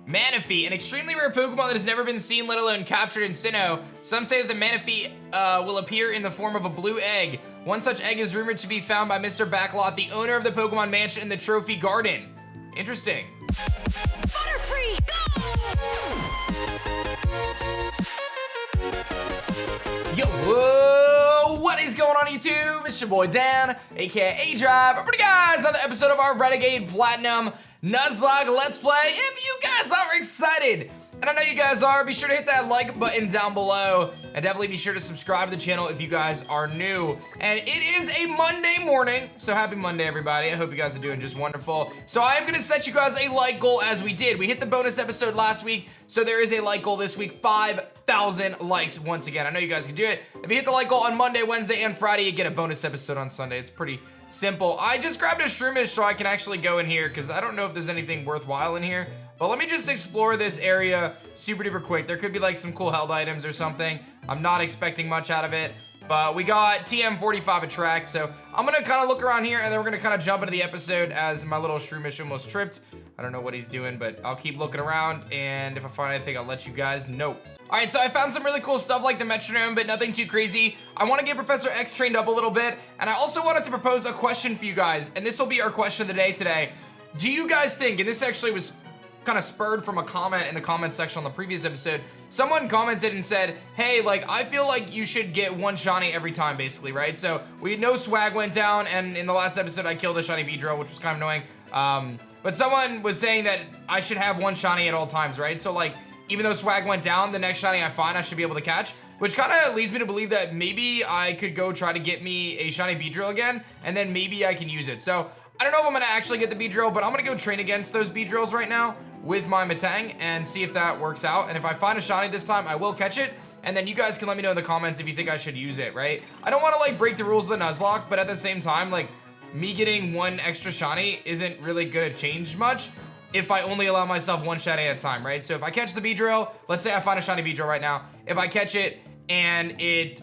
Manaphy, an extremely rare Pokemon that has never been seen, let alone captured in Sinnoh. Some say that the Manaphy will appear in the form of a blue egg. One such egg is rumored to be found by Mr. Backlot, the owner of the Pokemon Mansion in the Trophy Garden. Interesting. Butterfree, go! Yo, whoa, what is going on YouTube? It's your boy Dan, aka aDrive. Alright guys, another episode of our Renegade Platinum Nuzlocke Let's Play. If you guys are excited, and I know you guys are, be sure to hit that like button down below, and definitely be sure to subscribe to the channel if you guys are new. And it is a Monday morning, so happy Monday everybody. I hope you guys are doing just wonderful. So I am gonna set you guys a like goal as we did. We hit the bonus episode last week, so there is a like goal this week, 5,000 likes once again. I know you guys can do it. If you hit the like goal on Monday, Wednesday, and Friday, you get a bonus episode on Sunday. It's pretty simple. I just grabbed a Shroomish so I can actually go in here because I don't know if there's anything worthwhile in here. But let me just explore this area super duper quick. There could be like some cool held items or something. I'm not expecting much out of it. But we got TM45 attract, so I'm gonna kind of look around here and then we're gonna kind of jump into the episode as my little Shroomish almost tripped. I don't know what he's doing, but I'll keep looking around, and if I find anything, I'll let you guys know. All right, so I found some really cool stuff like the metronome, but nothing too crazy. I want to get Professor X trained up a little bit, and I also wanted to propose a question for you guys, and this will be our question of the day today. Do you guys think, and this actually was kind of spurred from a comment in the comment section on the previous episode, someone commented and said, hey, like, I feel like you should get one shiny every time, basically, right? So we know swag went down, and in the last episode, I killed a shiny Beedrill, which was kind of annoying. But someone was saying that I should have one shiny at all times, right? So like, even though swag went down, the next shiny I find, I should be able to catch, which kind of leads me to believe that maybe I could go try to get me a shiny Beedrill again, and then maybe I can use it. So I don't know if I'm gonna actually get the Beedrill, but I'm gonna go train against those Beedrills right now with my Metang and see if that works out. And if I find a shiny this time, I will catch it. And then you guys can let me know in the comments if you think I should use it, right? I don't want to like break the rules of the Nuzlocke, but at the same time, like, me getting one extra shiny isn't really gonna change much if I only allow myself one shiny at a time, right? So if I catch the Beedrill, let's say I find a shiny Beedrill right now, if I catch it and it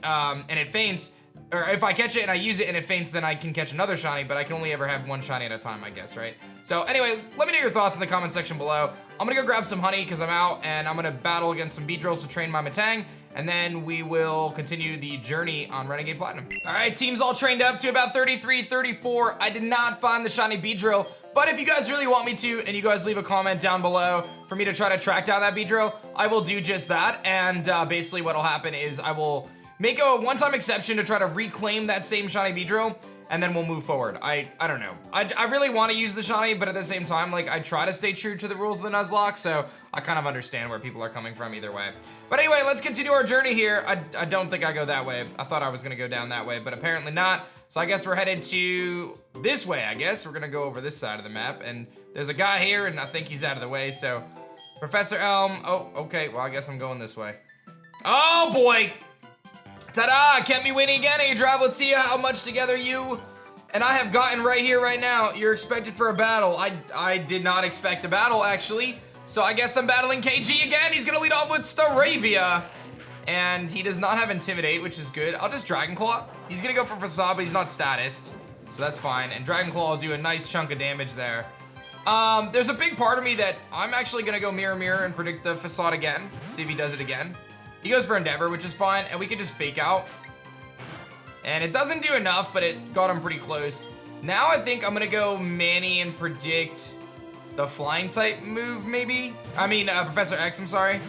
faints, or if I catch it and I use it and it faints, then I can catch another shiny, but I can only ever have one shiny at a time, I guess, right? So anyway, let me know your thoughts in the comment section below. I'm gonna go grab some honey because I'm out, and I'm gonna battle against some Beedrills to train my Metang, and then we will continue the journey on Renegade Platinum. All right, team's all trained up to about 33, 34. I did not find the shiny Beedrill, but if you guys really want me to, and you guys leave a comment down below for me to try to track down that Beedrill, I will do just that. And basically what'll happen is I will make a one-time exception to try to reclaim that same shiny Beedrill, and then we'll move forward. I don't know. I really want to use the shiny, but at the same time, like, I try to stay true to the rules of the Nuzlocke, so I kind of understand where people are coming from either way. But anyway, let's continue our journey here. I don't think I go that way. I thought I was gonna go down that way, but apparently not. So I guess we're headed to this way, I guess. We're gonna go over this side of the map, and there's a guy here, and I think he's out of the way, so. Professor Elm, oh, okay, well, I guess I'm going this way. Oh boy! Ta-da! Kept me waiting again, aDrive. Let's see how much together you and I have gotten right here, right now. You're expected for a battle. I did not expect a battle, actually. So I guess I'm battling KG again. He's gonna lead off with Staravia. And he does not have Intimidate, which is good. I'll just Dragon Claw. He's gonna go for Facade, but he's not statused. So that's fine. And Dragon Claw will do a nice chunk of damage there. There's a big part of me that I'm actually gonna go Mirror Mirror and predict the Facade again. See if he does it again. He goes for Endeavor, which is fine, and we can just fake out. And it doesn't do enough, but it got him pretty close. Now I think I'm gonna go Manny and predict the flying type move, maybe? I mean, Professor X, I'm sorry.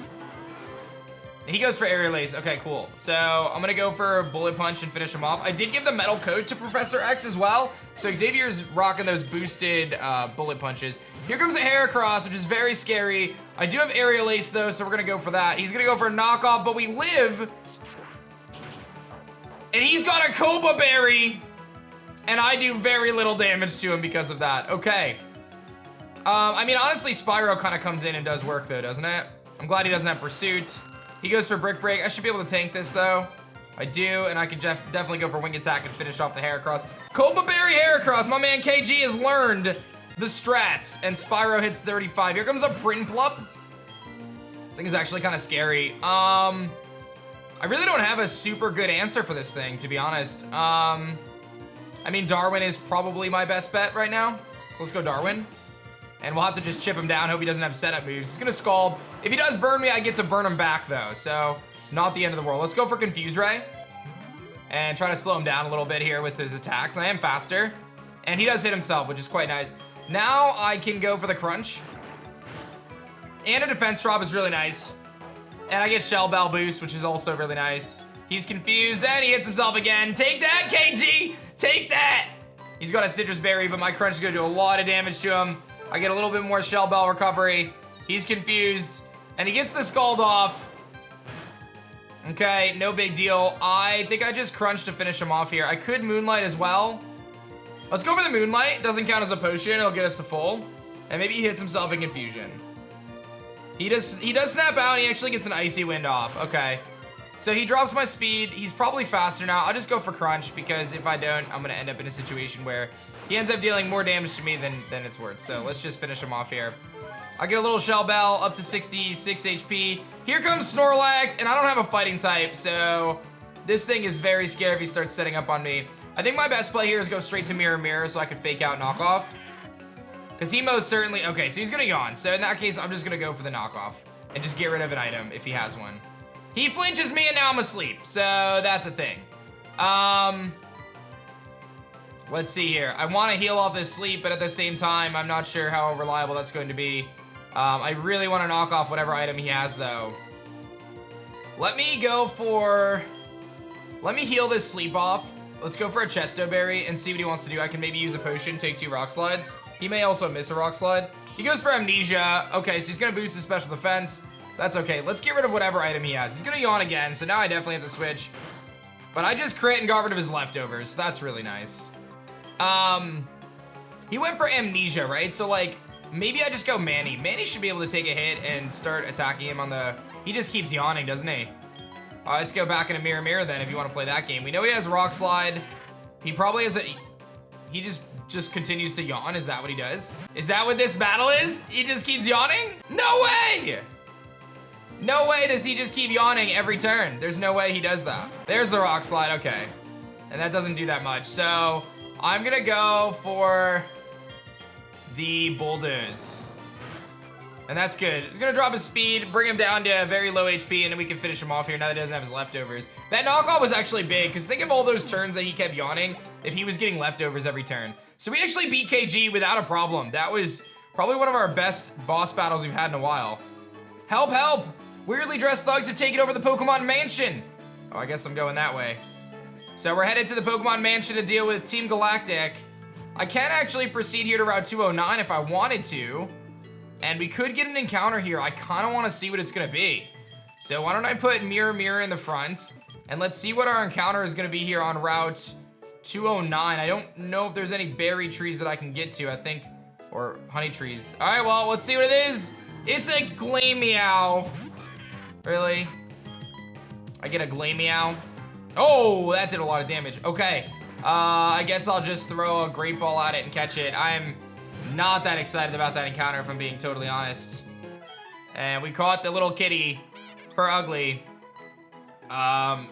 He goes for Aerial Ace. Okay, cool. So I'm gonna go for Bullet Punch and finish him off. I did give the Metal Coat to Professor X as well. So Xavier's rocking those boosted Bullet Punches. Here comes a Heracross, which is very scary. I do have Aerial Ace though, so we're gonna go for that. He's gonna go for a knockoff, but we live. And he's got a Cobra Berry. And I do very little damage to him because of that. Okay. I mean, honestly, Spyro kind of comes in and does work though, doesn't it? I'm glad he doesn't have Pursuit. He goes for Brick Break. I should be able to tank this though. I do, and I can definitely go for Wing Attack and finish off the Heracross. Cobra Berry Heracross, my man KG has learned the strats, and Spyro hits 35. Here comes a Prinplup. This thing is actually kind of scary. I really don't have a super good answer for this thing, to be honest. I mean, Darwin is probably my best bet right now, so let's go Darwin. And we'll have to just chip him down. Hope he doesn't have setup moves. He's gonna Scald. If he does burn me, I get to burn him back though. So not the end of the world. Let's go for Confuse Ray. And try to slow him down a little bit here with his attacks. I am faster. And he does hit himself, which is quite nice. Now I can go for the Crunch. And a defense drop is really nice. And I get Shell Bell boost, which is also really nice. He's confused and he hits himself again. Take that, KG! Take that! He's got a Citrus Berry, but my Crunch is gonna do a lot of damage to him. I get a little bit more Shell Bell recovery. He's confused and he gets the Scald off. Okay, no big deal. I think I just Crunch to finish him off here. I could Moonlight as well. Let's go for the Moonlight. Doesn't count as a potion. It'll get us to full. And maybe he hits himself in Confusion. He does snap out and he actually gets an Icy Wind off. Okay. So he drops my speed. He's probably faster now. I'll just go for Crunch because if I don't, I'm gonna end up in a situation where he ends up dealing more damage to me than it's worth. So let's just finish him off here. I get a little Shell Bell up to 66 HP. Here comes Snorlax, and I don't have a fighting type, so this thing is very scary if he starts setting up on me. I think my best play here is go straight to Mirror Mirror so I can fake out knockoff. Because he most certainly, okay, so he's gonna yawn. So in that case, I'm just gonna go for the knockoff and just get rid of an item if he has one. He flinches me and now I'm asleep, so that's a thing. Let's see here. I wanna heal off this sleep, but at the same time, I'm not sure how reliable that's going to be. I really wanna knock off whatever item he has though. Let me heal this sleep off. Let's go for a Chesto Berry and see what he wants to do. I can maybe use a potion, take 2 Rock Slides. He may also miss a Rock Slide. He goes for Amnesia. Okay, so he's gonna boost his special defense. That's okay. Let's get rid of whatever item he has. He's gonna yawn again, so now I definitely have to switch. But I just crit and got rid of his leftovers. So that's really nice. He went for Amnesia, right? So like, maybe I just go Manny. Manny should be able to take a hit and start attacking him on the... He just keeps yawning, doesn't he? All right, let's go back into Mirror Mirror then if you want to play that game. We know he has Rock Slide. He probably has a... He just continues to yawn. Is that what he does? Is that what this battle is? He just keeps yawning? No way! No way does he just keep yawning every turn. There's no way he does that. There's the Rock Slide, okay. And that doesn't do that much. So I'm gonna go for the Bulldoze. And that's good. He's gonna drop his speed, bring him down to very low HP, and then we can finish him off here now that he doesn't have his leftovers. That knockoff was actually big, because think of all those turns that he kept yawning if he was getting leftovers every turn. So we actually beat KG without a problem. That was probably one of our best boss battles we've had in a while. Help, help! Weirdly dressed thugs have taken over the Pokemon Mansion. Oh, I guess I'm going that way. So we're headed to the Pokemon Mansion to deal with Team Galactic. I can actually proceed here to Route 209 if I wanted to. And we could get an encounter here. I kind of want to see what it's going to be. So why don't I put Mirror Mirror in the front. And let's see what our encounter is going to be here on Route 209. I don't know if there's any berry trees that I can get to, I think. Or honey trees. All right, well, let's see what it is. It's a Glameow. Really? I get a Glameow. Oh, that did a lot of damage. Okay. I guess I'll just throw a Great Ball at it and catch it. I'm not that excited about that encounter, if I'm being totally honest. And we caught the little kitty for Ugly. I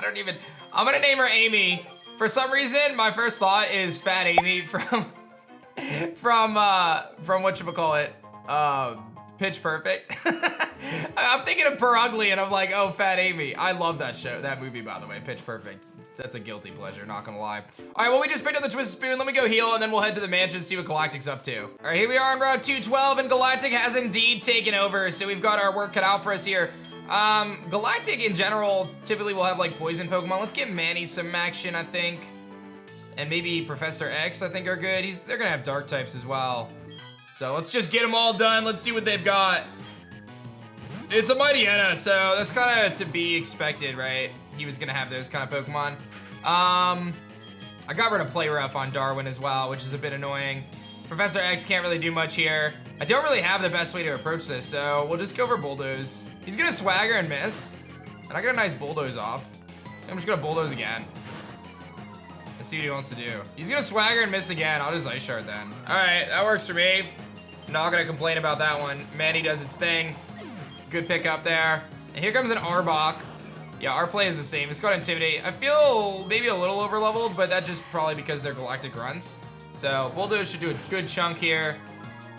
don't even, I'm gonna name her Amy. For some reason, my first thought is Fat Amy from whatchamacallit, Pitch Perfect. I'm thinking of Per Ugly and I'm like, oh, Fat Amy. I love that show, that movie, by the way, Pitch Perfect. That's a guilty pleasure, not gonna lie. All right, well, we just picked up the Twisted Spoon. Let me go heal and then we'll head to the mansion and see what Galactic's up to. All right, here we are on Route 212 and Galactic has indeed taken over. So we've got our work cut out for us here. Galactic in general typically will have like poison Pokemon. Let's get Manny some action, I think. And maybe Professor X, I think are good. They're gonna have dark types as well. So let's just get them all done. Let's see what they've got. It's a Mightyena, so that's kind of to be expected, right? He was gonna have those kind of Pokemon. I got rid of Play Rough on Darwin as well, which is a bit annoying. Professor X can't really do much here. I don't really have the best way to approach this, so we'll just go for Bulldoze. He's gonna Swagger and miss, and I get a nice Bulldoze off. I'm just gonna Bulldoze again. Let's see what he wants to do. He's gonna Swagger and miss again. I'll just Ice Shard then. All right, that works for me. I'm not gonna complain about that one. Manny does its thing. Good pick up there. And here comes an Arbok. Yeah, our play is the same. It's got Intimidate. I feel maybe a little over-leveled, but that's just probably because they're Galactic Grunts. So Bulldoze should do a good chunk here.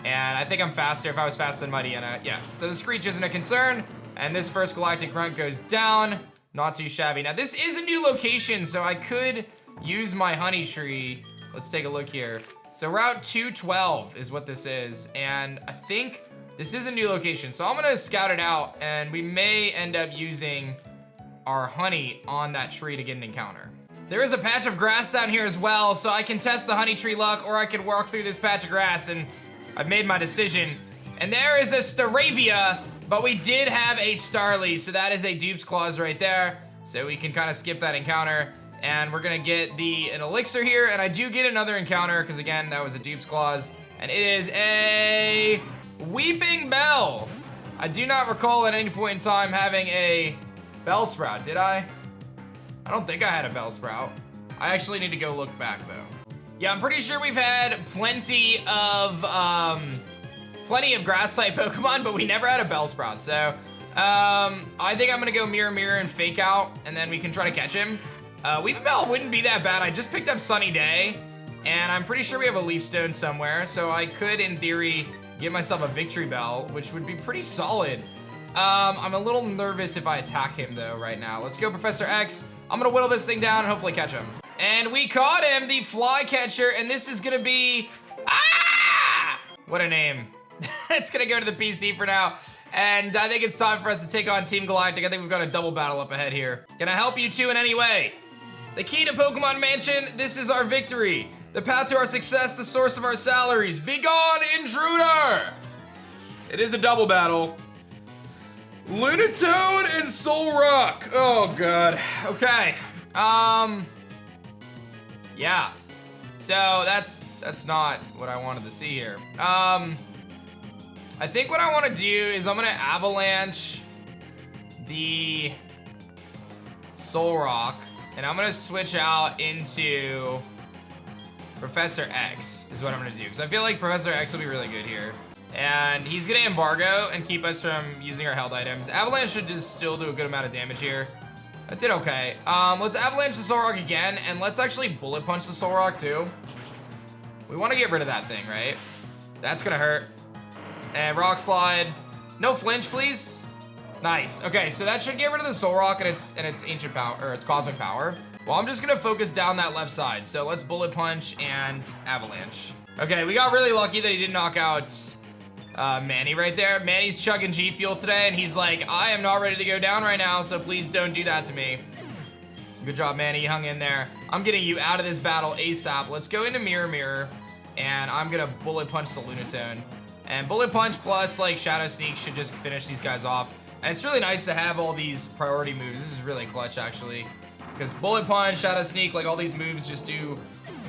And I think I'm faster if I was faster than Mightyena. Yeah, so the Screech isn't a concern. And this first Galactic Grunt goes down. Not too shabby. Now this is a new location, so I could use my honey tree. Let's take a look here. So Route 212 is what this is. And I think this is a new location. So I'm gonna scout it out and we may end up using our honey on that tree to get an encounter. There is a patch of grass down here as well, so I can test the honey tree luck or I could walk through this patch of grass, and I've made my decision. And there is a Staravia, but we did have a Starly, so that is a Dupe's Claws right there. So we can kind of skip that encounter. And we're gonna get an elixir here, and I do get another encounter, because again, that was a Dupe's Claws. And it is a Weeping Bell. I do not recall at any point in time having a Bellsprout, did I? I don't think I had a Bellsprout. I actually need to go look back though. Yeah, I'm pretty sure we've had plenty of grass type Pokemon, but we never had a Bellsprout. So I think I'm gonna go Mirror Mirror and Fake Out, and then we can try to catch him. Weeping Bell wouldn't be that bad. I just picked up Sunny Day, and I'm pretty sure we have a Leaf Stone somewhere, so I could, in theory, get myself a Victory Bell, which would be pretty solid. I'm a little nervous if I attack him though right now. Let's go Professor X. I'm gonna whittle this thing down and hopefully catch him. And we caught him, the Flycatcher, and this is gonna be, what a name. It's gonna go to the PC for now. And I think it's time for us to take on Team Galactic. I think we've got a double battle up ahead here. Can I help you two in any way? The key to Pokemon Mansion, this is our victory. The path to our success, the source of our salaries. Be gone, intruder! It is a double battle. Lunatone and Solrock. Oh God. Okay. Yeah. So that's not what I wanted to see here. I think what I want to do is I'm gonna Avalanche the Solrock, and I'm gonna switch out into Professor X is what I'm gonna do, because I feel like Professor X will be really good here. And he's gonna embargo and keep us from using our held items. Avalanche should just still do a good amount of damage here. That did okay. Let's Avalanche the Solrock again, and let's actually Bullet Punch the Solrock too. We wanna get rid of that thing, right? That's gonna hurt. And Rock Slide. No flinch, please. Nice. Okay, so that should get rid of the Solrock and its ancient power, or its cosmic power. Well, I'm just gonna focus down that left side. So let's Bullet Punch and Avalanche. Okay, we got really lucky that he didn't knock out Manny right there. Manny's chugging G Fuel today, and he's like, I am not ready to go down right now, so please don't do that to me. Good job, Manny, you hung in there. I'm getting you out of this battle ASAP. Let's go into Mirror Mirror, and I'm gonna Bullet Punch the Lunatone. And Bullet Punch plus like Shadow Sneak should just finish these guys off. And it's really nice to have all these priority moves. This is really clutch actually. Because Bullet Punch, Shadow Sneak, like all these moves just do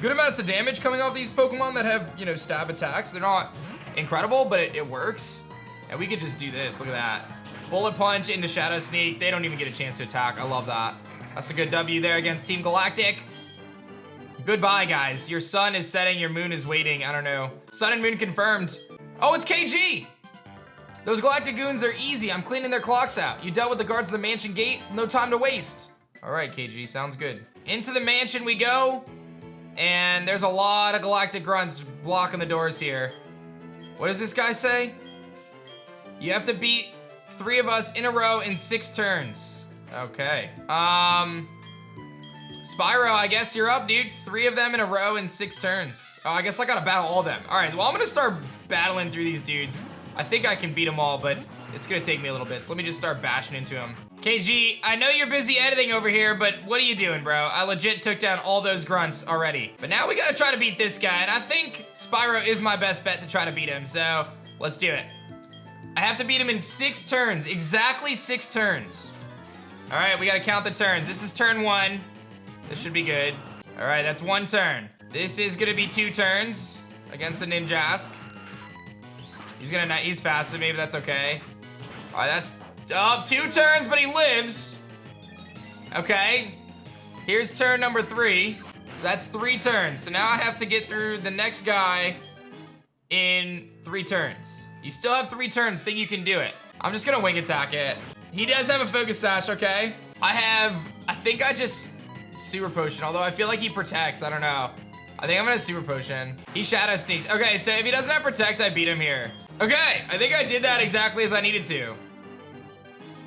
good amounts of damage coming off these Pokemon that have, you know, stab attacks. They're not incredible, but it works. And we could just do this, look at that. Bullet Punch into Shadow Sneak. They don't even get a chance to attack. I love that. That's a good W there against Team Galactic. Goodbye, guys. Your sun is setting, your moon is waiting. I don't know. Sun and moon confirmed. Oh, it's KG! Those Galactic goons are easy. I'm cleaning their clocks out. You dealt with the guards of the mansion gate. No time to waste. All right, KG, sounds good. Into the mansion we go. And there's a lot of Galactic grunts blocking the doors here. What does this guy say? You have to beat 3 of us in a row in 6 turns. Okay. Spyro, I guess you're up, dude. 3 of them in a row in 6 turns. Oh, I guess I gotta battle all of them. All right, well, I'm gonna start battling through these dudes. I think I can beat them all, but it's gonna take me a little bit. So let me just start bashing into them. KG, I know you're busy editing over here, but what are you doing, bro? I legit took down all those grunts already. But now we gotta try to beat this guy, and I think Spyro is my best bet to try to beat him, so let's do it. I have to beat him in 6 turns, exactly 6 turns. All right, we gotta count the turns. This is turn 1. This should be good. All right, that's 1 turn. This is gonna be 2 turns against the Ninjask. He's fast, so maybe that's okay. All right, that's 2 turns, but he lives. Okay, here's turn number 3. So that's 3 turns. So now I have to get through the next guy in 3 turns. You still have 3 turns, think you can do it. I'm just gonna wing attack it. He does have a focus sash, okay? I think I just Sewer Potion, although I feel like he protects, I don't know. I think I'm gonna super potion. He shadow sneaks. Okay, so if he doesn't have protect, I beat him here. Okay, I think I did that exactly as I needed to.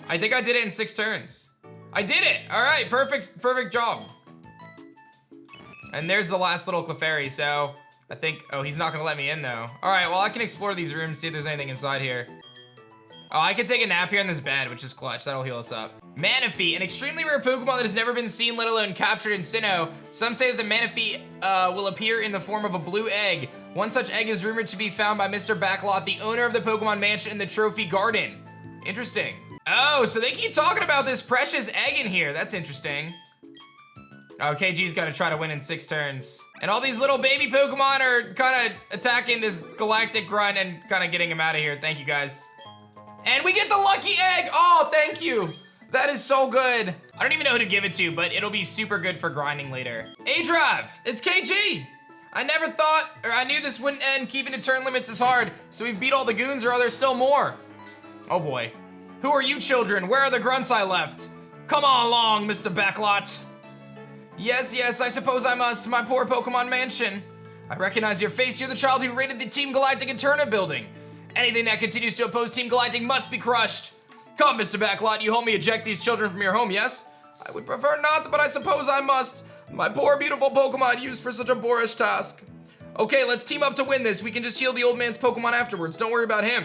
I think I did it in 6 turns. I did it. All right, perfect job. And there's the last little Clefairy, so I think, oh, he's not gonna let me in though. All right, well, I can explore these rooms, see if there's anything inside here. Oh, I can take a nap here in this bed, which is clutch. That'll heal us up. Manaphy, an extremely rare Pokemon that has never been seen, let alone captured in Sinnoh. Some say that the Manaphy will appear in the form of a blue egg. One such egg is rumored to be found by Mr. Backlot, the owner of the Pokemon Mansion in the Trophy Garden. Interesting. Oh, so they keep talking about this precious egg in here. That's interesting. Oh, KG's gotta try to win in 6 turns. And all these little baby Pokemon are kinda attacking this Galactic grunt and kinda getting him out of here. Thank you, guys. And we get the lucky egg! Oh, thank you! That is so good. I don't even know who to give it to, but it'll be super good for grinding later. aDrive, it's KG! I never thought, or I knew this wouldn't end. Keeping the turn limits is hard, so we've beat all the goons, or are there still more? Oh boy. Who are you children? Where are the grunts I left? Come on along, Mr. Backlot. Yes, I suppose I must. My poor Pokemon Mansion. I recognize your face. You're the child who raided the Team Galactic Eterna building. Anything that continues to oppose Team Galactic must be crushed. Come, Mr. Backlot, you help me eject these children from your home, yes? I would prefer not, but I suppose I must. My poor, beautiful Pokemon used for such a boorish task. Okay, let's team up to win this. We can just heal the old man's Pokemon afterwards. Don't worry about him.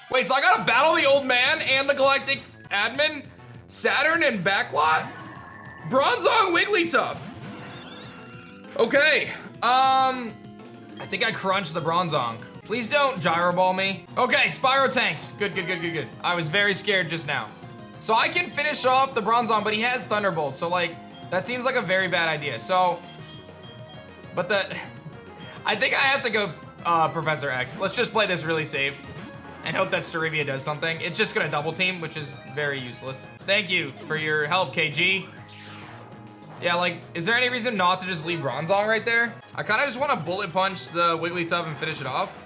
Wait, so I gotta battle the old man and the Galactic admin? Saturn and Backlot? Bronzong Wigglytuff. Okay, I think I crunched the Bronzong. Please don't gyro ball me. Okay, Spyro Tanks. Good. I was very scared just now. So I can finish off the Bronzong, but he has Thunderbolt. So like, that seems like a very bad idea. So, but I think I have to go Professor X. Let's just play this really safe and hope that Starivia does something. It's just gonna double team, which is very useless. Thank you for your help, KG. Yeah, like, is there any reason not to just leave Bronzong right there? I kind of just want to bullet punch the Wigglytuff and finish it off.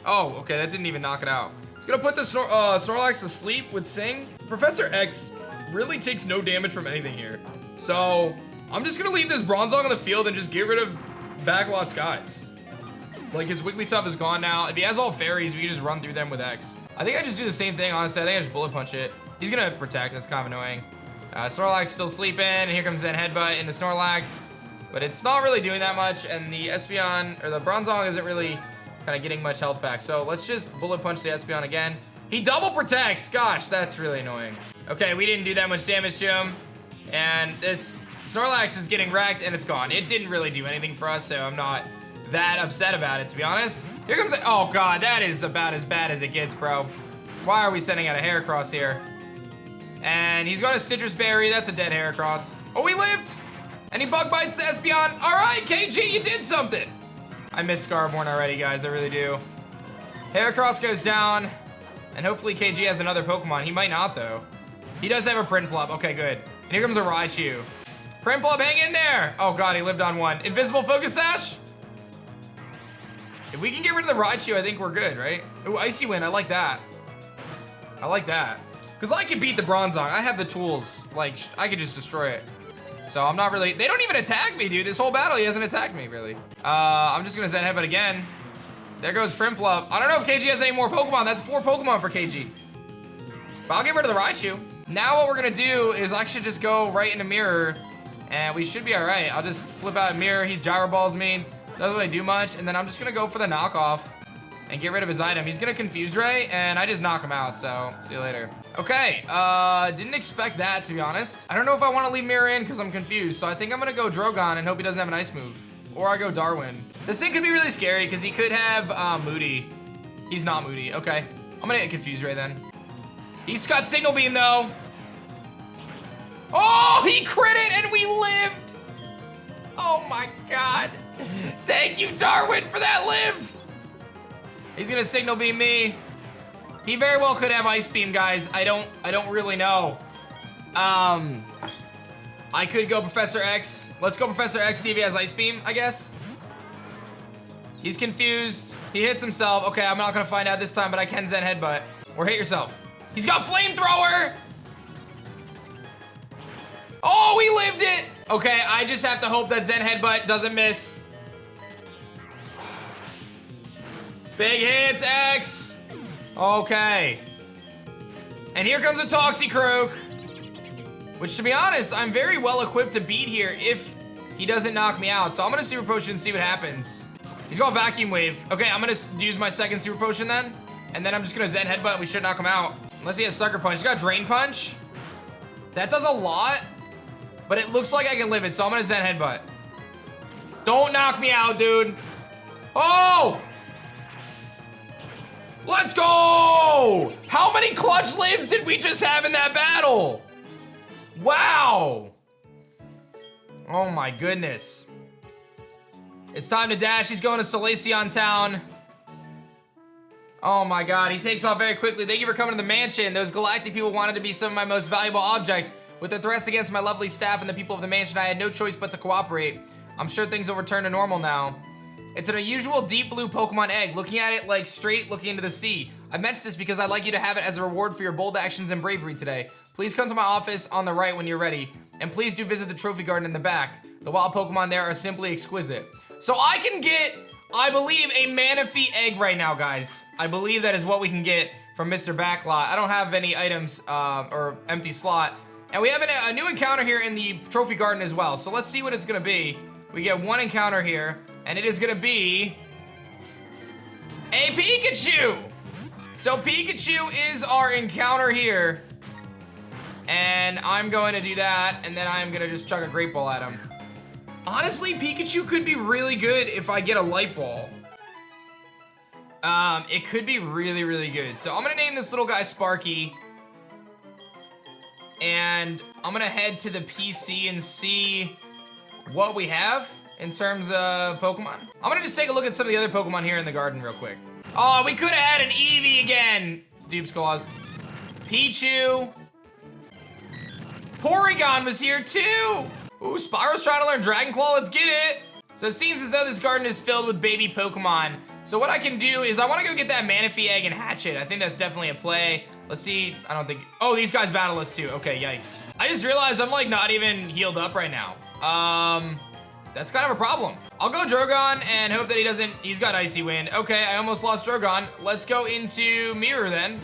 Oh, okay, that didn't even knock it out. It's gonna put the Snorlax to sleep with Sing. Professor X really takes no damage from anything here. So, I'm just gonna leave this Bronzong on the field and just get rid of Backlot's guys. Like, his Wigglytuff is gone now. If he has all fairies, we can just run through them with X. I think I just do the same thing, honestly. I think I just bullet punch it. He's gonna protect, that's kind of annoying. Snorlax still sleeping, and here comes Zen Headbutt into Snorlax. But it's not really doing that much, and the Espeon, or the Bronzong isn't really kind of getting much health back. So let's just bullet punch the Espeon again. He double protects, gosh, that's really annoying. Okay, we didn't do that much damage to him. And this Snorlax is getting wrecked, and it's gone. It didn't really do anything for us, so I'm not that upset about it, to be honest. Here comes, oh God, that is about as bad as it gets, bro. Why are we sending out a Heracross here? And he's got a Citrus Berry. That's a dead Heracross. Oh, he lived! And he bug bites the Espeon. All right, KG, you did something. I miss Scarborn already, guys. I really do. Heracross goes down. And hopefully KG has another Pokemon. He might not, though. He does have a Prinplup. Okay, good. And here comes a Raichu. Prinplup, hang in there. Oh, God, he lived on one. Invisible Focus Sash? If we can get rid of the Raichu, I think we're good, right? Ooh, Icy Wind. I like that. I like that. Because I can beat the Bronzong. I have the tools. Like, I could just destroy it. So I'm not really... They don't even attack me, dude. This whole battle, he hasn't attacked me, really. I'm just going to Zen Headbutt again. There goes Prinplup. I don't know if KG has any more Pokemon. That's 4 Pokemon for KG. But I'll get rid of the Raichu. Now what we're going to do is I should just go right into Mirror. And we should be all right. I'll just flip out Mirror. He Gyro Balls me. Doesn't really do much. And then I'm just going to go for the knockoff and get rid of his item. He's gonna Confuse Ray, and I just knock him out, so see you later. Okay, didn't expect that, to be honest. I don't know if I want to leave Mirror in because I'm confused, so I think I'm gonna go Drogon and hope he doesn't have an ice move. Or I go Darwin. This thing could be really scary because he could have Moody. He's not Moody, okay. I'm gonna get Confuse Ray then. He's got Signal Beam though. Oh, he crit it and we lived. Oh my God. Thank you, Darwin, for that live. He's gonna Signal Beam me. He very well could have Ice Beam, guys. I don't really know. I could go Professor X. Let's go Professor X, see if he has Ice Beam, I guess. He's confused. He hits himself. Okay, I'm not gonna find out this time, but I can Zen Headbutt. Or hit yourself. He's got Flamethrower! Oh, he lived it! Okay, I just have to hope that Zen Headbutt doesn't miss. Big hits, X. Okay. And here comes a Toxicroak. Which, to be honest, I'm very well equipped to beat here if he doesn't knock me out. So I'm gonna Super Potion and see what happens. He's got Vacuum Wave. Okay, I'm gonna use my second Super Potion then. And then I'm just gonna Zen Headbutt and we should knock him out. Unless he has Sucker Punch. He's got Drain Punch. That does a lot. But it looks like I can live it, so I'm gonna Zen Headbutt. Don't knock me out, dude. Oh! Let's go! How many clutch lives did we just have in that battle? Wow! Oh my goodness. It's time to dash. He's going to Salacion Town. Oh my god, he takes off very quickly. Thank you for coming to the mansion. Those galactic people wanted to be some of my most valuable objects. With their threats against my lovely staff and the people of the mansion, I had no choice but to cooperate. I'm sure things will return to normal now. It's an unusual deep blue Pokemon egg, looking at it like straight looking into the sea. I mentioned this because I'd like you to have it as a reward for your bold actions and bravery today. Please come to my office on the right when you're ready. And please do visit the trophy garden in the back. The wild Pokemon there are simply exquisite. So I can get, I believe, a Manaphy egg right now, guys. I believe that is what we can get from Mr. Backlot. I don't have any items or empty slot. And we have a new encounter here in the trophy garden as well. So let's see what it's gonna be. We get one encounter here, and it is gonna be a Pikachu. So Pikachu is our encounter here. And I'm going to do that, and then I'm gonna just chuck a Great Ball at him. Honestly, Pikachu could be really good if I get a Light Ball. It could be really, really good. So I'm gonna name this little guy Sparky. And I'm gonna head to the PC and see what we have in terms of Pokemon. I'm gonna just take a look at some of the other Pokemon here in the garden real quick. Oh, we could have had an Eevee again. Dupe's Claws. Pichu. Porygon was here too. Ooh, Spyro's trying to learn Dragon Claw, let's get it. So it seems as though this garden is filled with baby Pokemon. So what I can do is I wanna go get that Manaphy egg and hatch it. I think that's definitely a play. Let's see, I don't think, oh, these guys battle us too. Okay, yikes. I just realized I'm like not even healed up right now. That's kind of a problem. I'll go Drogon and hope that he doesn't, he's got Icy Wind. Okay, I almost lost Drogon. Let's go into Mirror then.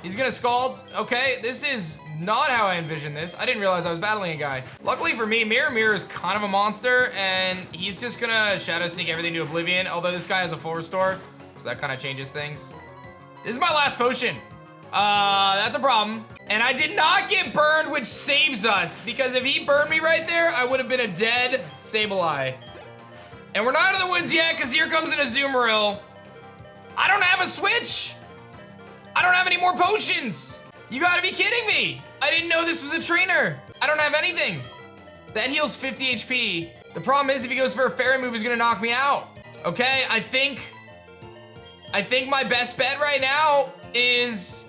He's gonna Scald. Okay, this is not how I envisioned this. I didn't realize I was battling a guy. Luckily for me, Mirror is kind of a monster and he's just gonna Shadow Sneak everything to oblivion, although this guy has a full restore, so that kind of changes things. This is my last potion. That's a problem. And I did not get burned, which saves us, because if he burned me right there, I would have been a dead Sableye. And we're not out of the woods yet, because here comes an Azumarill. I don't have a switch. I don't have any more potions. You gotta be kidding me. I didn't know this was a trainer. I don't have anything. That heals 50 HP. The problem is if he goes for a fairy move, he's gonna knock me out. Okay, I think my best bet right now is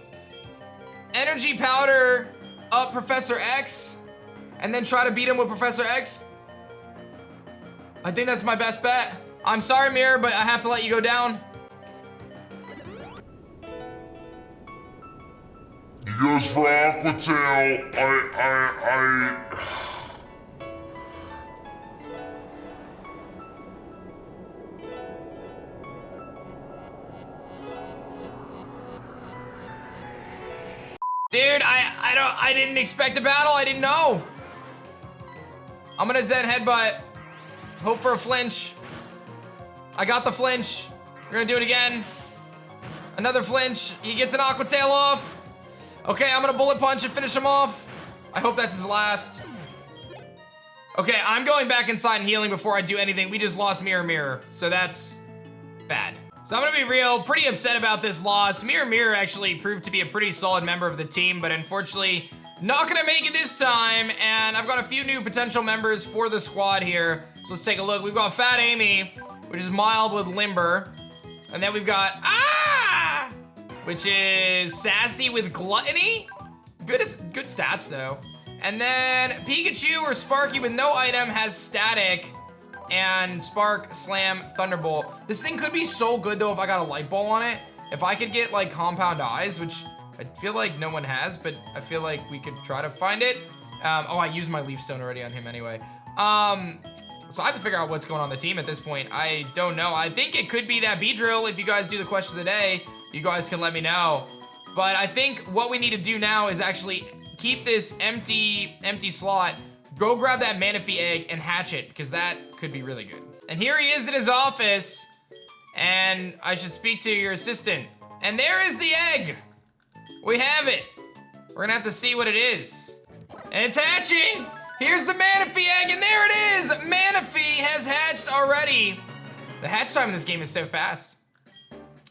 Energy Powder up Professor X and then try to beat him with Professor X. I think that's my best bet. I'm sorry, Mirror, but I have to let you go down. He goes for Aqua Tail. Dude, I didn't expect a battle. I didn't know. I'm gonna Zen Headbutt. Hope for a flinch. I got the flinch. We're gonna do it again. Another flinch. He gets an Aqua Tail off. Okay, I'm gonna Bullet Punch and finish him off. I hope that's his last. Okay, I'm going back inside and healing before I do anything. We just lost Mirror, so that's bad. So I'm gonna be real, pretty upset about this loss. Mirror actually proved to be a pretty solid member of the team, but unfortunately, not gonna make it this time. And I've got a few new potential members for the squad here. So let's take a look. We've got Fat Amy, which is mild with Limber. And then we've got, which is Sassy with Gluttony. Good stats though. And then Pikachu or Sparky with no item has Static and Spark, Slam, Thunderbolt. This thing could be so good though if I got a Light Ball on it. If I could get like Compound Eyes, which I feel like no one has, but I feel like we could try to find it. Oh, I used my Leaf Stone already on him anyway. So I have to figure out what's going on the team at this point. I don't know. I think it could be that Beedrill. If you guys do the question of the day, you guys can let me know. But I think what we need to do now is actually keep this empty slot, go grab that Manaphy egg and hatch it, because that could be really good. And here he is in his office, and I should speak to your assistant. And there is the egg. We have it. We're gonna have to see what it is. And it's hatching. Here's the Manaphy egg, and there it is. Manaphy has hatched already. The hatch time in this game is so fast.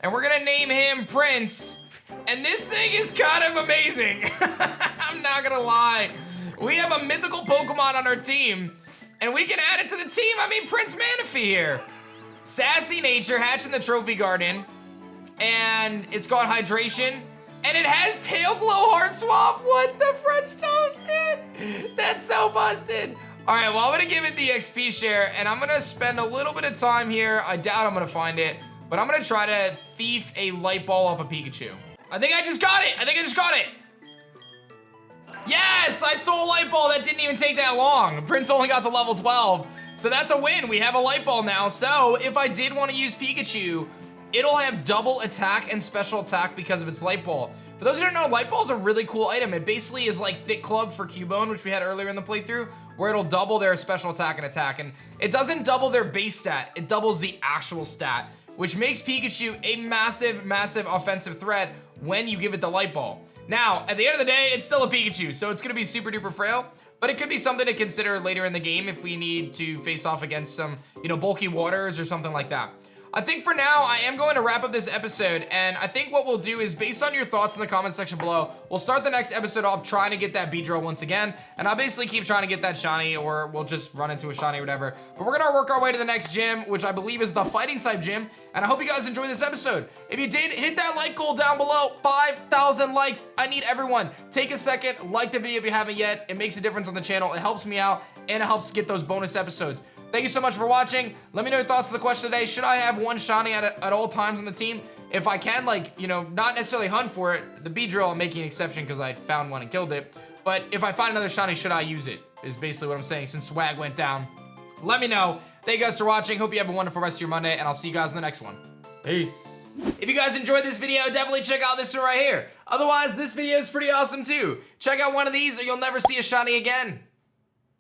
And we're gonna name him Prince. And this thing is kind of amazing. I'm not gonna lie. We have a mythical Pokemon on our team, and we can add it to the team. I mean, Prince Manaphy here. Sassy nature, hatched in the trophy garden. And it's got hydration. And it has tail glow heart swap. What the French toast, dude? That's so busted. All right, well, I'm gonna give it the XP share, and I'm gonna spend a little bit of time here. I doubt I'm gonna find it, but I'm gonna try to thief a light ball off a Pikachu. I think I just got it. Yes, I stole a light ball. That didn't even take that long. Prince only got to level 12. So that's a win. We have a light ball now. So if I did want to use Pikachu, it'll have double attack and special attack because of its light ball. For those who don't know, light ball is a really cool item. It basically is like Thick Club for Cubone, which we had earlier in the playthrough, where it'll double their special attack and attack. And it doesn't double their base stat, it doubles the actual stat, which makes Pikachu a massive, massive offensive threat when you give it the light ball. Now, at the end of the day, it's still a Pikachu, so it's gonna be super duper frail, but it could be something to consider later in the game if we need to face off against some, bulky waters or something like that. I think for now, I am going to wrap up this episode, and I think what we'll do is, based on your thoughts in the comment section below, we'll start the next episode off trying to get that Beedrill once again, and I'll basically keep trying to get that shiny, or we'll just run into a shiny or whatever. But we're gonna work our way to the next gym, which I believe is the fighting type gym, and I hope you guys enjoyed this episode. If you did, hit that like goal down below, 5,000 likes. I need everyone. Take a second, like the video if you haven't yet. It makes a difference on the channel. It helps me out, and it helps get those bonus episodes. Thank you so much for watching. Let me know your thoughts on the question today. Should I have one shiny at all times on the team? If I can, not necessarily hunt for it. The Beedrill, I'm making an exception because I found one and killed it. But if I find another shiny, should I use it? Is basically what I'm saying since swag went down. Let me know. Thank you guys for watching. Hope you have a wonderful rest of your Monday, and I'll see you guys in the next one. Peace. If you guys enjoyed this video, definitely check out this one right here. Otherwise, this video is pretty awesome too. Check out one of these or you'll never see a shiny again.